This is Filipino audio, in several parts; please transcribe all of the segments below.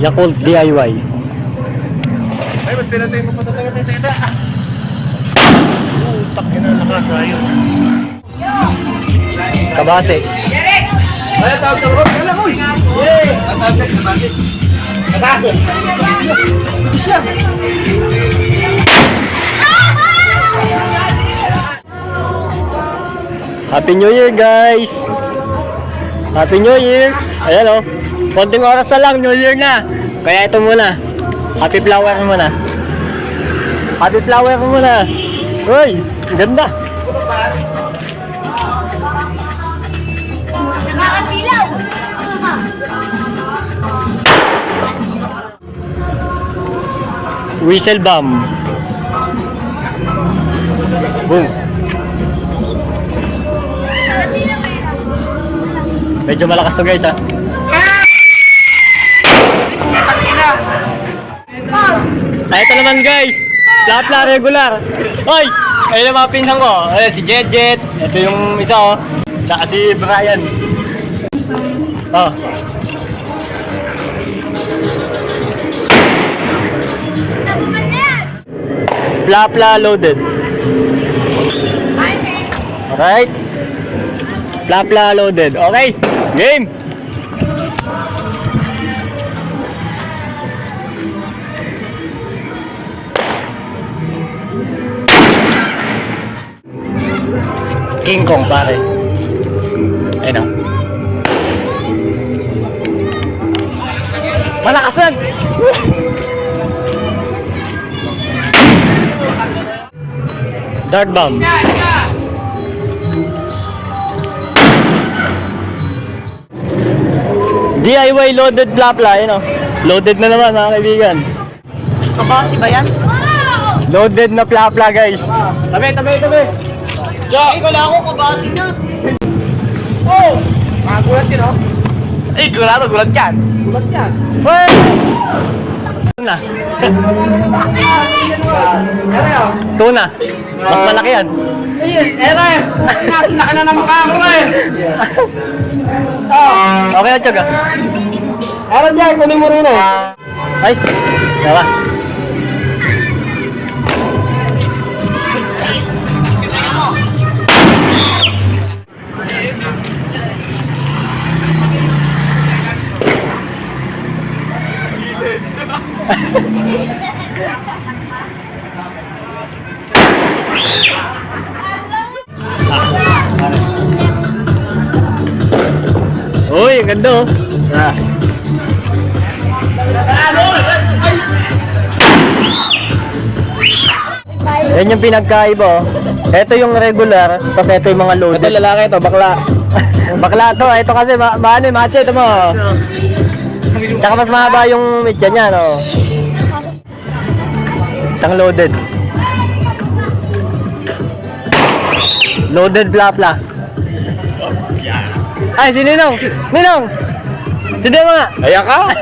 Yakult DIY. Ay, ba't pinatay mo pa talaga ng tita? Utak, inalakas ayun. Kabase. Ay, tawag sa loob. Kala ko. Yay! Tawag sa kabase. Kabase. Siya. Happy New Year, guys! Happy New Year! Ayan o. Konting oras na lang, New Year na. Kaya ito muna. Happy flower muna. Happy flower muna. Uy! Ganda! Nakasilaw! Whistle bomb. Boom. Medyo malakas to, guys, ha. Ay, ito naman, guys. Plapla regular. Hoy! Ayun ang mga pinsan ko. Ayun, si Jet. Ito yung isa, oh. Tsaka si Brian. Oh. Plapla loaded. Alright. Plapla loaded. Okay. Game. King Kong, pare. Ayun na. Malakasan! Dart bomb. DIY loaded plapla, yun o. Loaded na naman, mga kaibigan. Kabasi ba yan? Loaded na plapla, guys. Tabi. Ay, wala ako kabasi na. Oh! Gulat yun, oh. Eh, gulat yan. Gulat yan. Hey! Tuna. Tuna. Mas malaki yan. Ayun, ere! Laki na ng mukha ko, eh! Okay, Atsyog, ah. Aaron dyan, kunin mo rin, eh. Ay, diba? Uy, ang ganda, oh. Ah. Yan yung pinagkaiba, oh. Ito yung regular, tapos ito yung mga loaded. Ito lalaki, ito bakla. Bakla to, ito kasi macho, ito mo. Tsaka mas mahaba yung mecha niya, no. Isang loaded. Loaded plapla. Ay, si Ninong! Ninong! Sige mga! Ayan ka!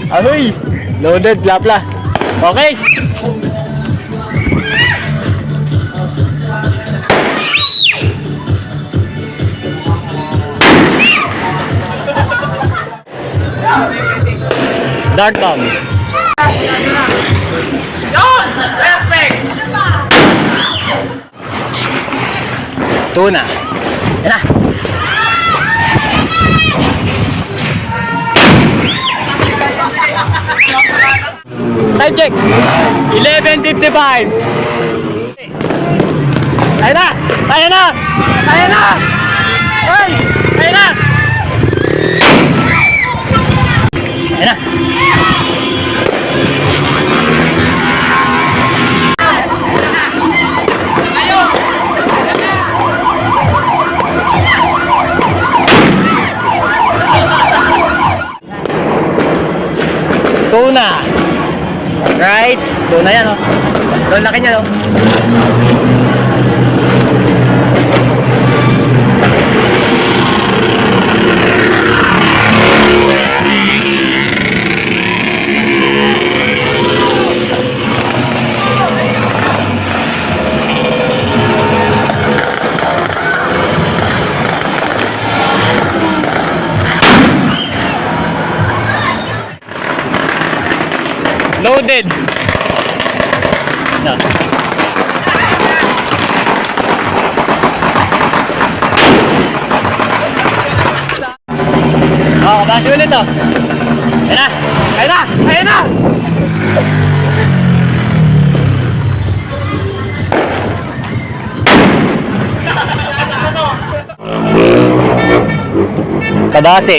Ahoy! Loaded plapla. Okay! Dart bomb. Yun! Perfect! Tuna. Yan na. Time check. 11:55. Ayun na! Ayun na! Ayun na! Ay! Ayun na! Ayun na! Tuna. Right. Tuna yan, oh. Doon laki niya, oh. kabase ulit to. Ayan na! Ayan na! Ayan na! Kabase.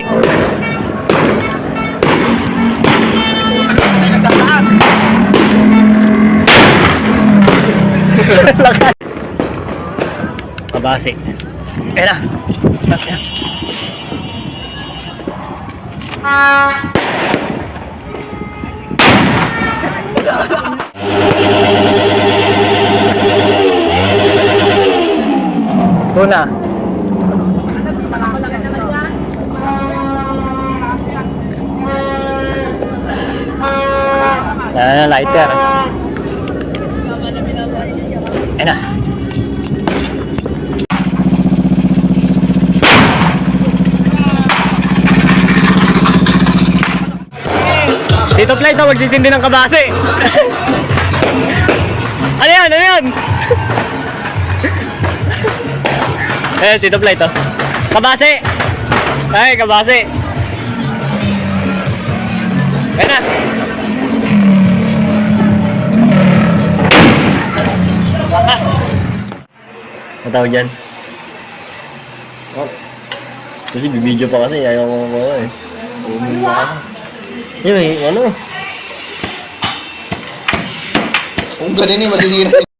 Kabase. Ayan na! Ayan. Tuna. Lighter. Ayan na. Dito flight na magsisindi ng kabase. Ano yan? Ano yan? Eh, Tito Flight to. Kabase! Ay, kabase. Ayan na. Lakas. Ano tawag dyan? Oh. Kasi bibidyo pa kasi, ayaw ko eh. Yun eh, ano? Kung ganun eh, masisira.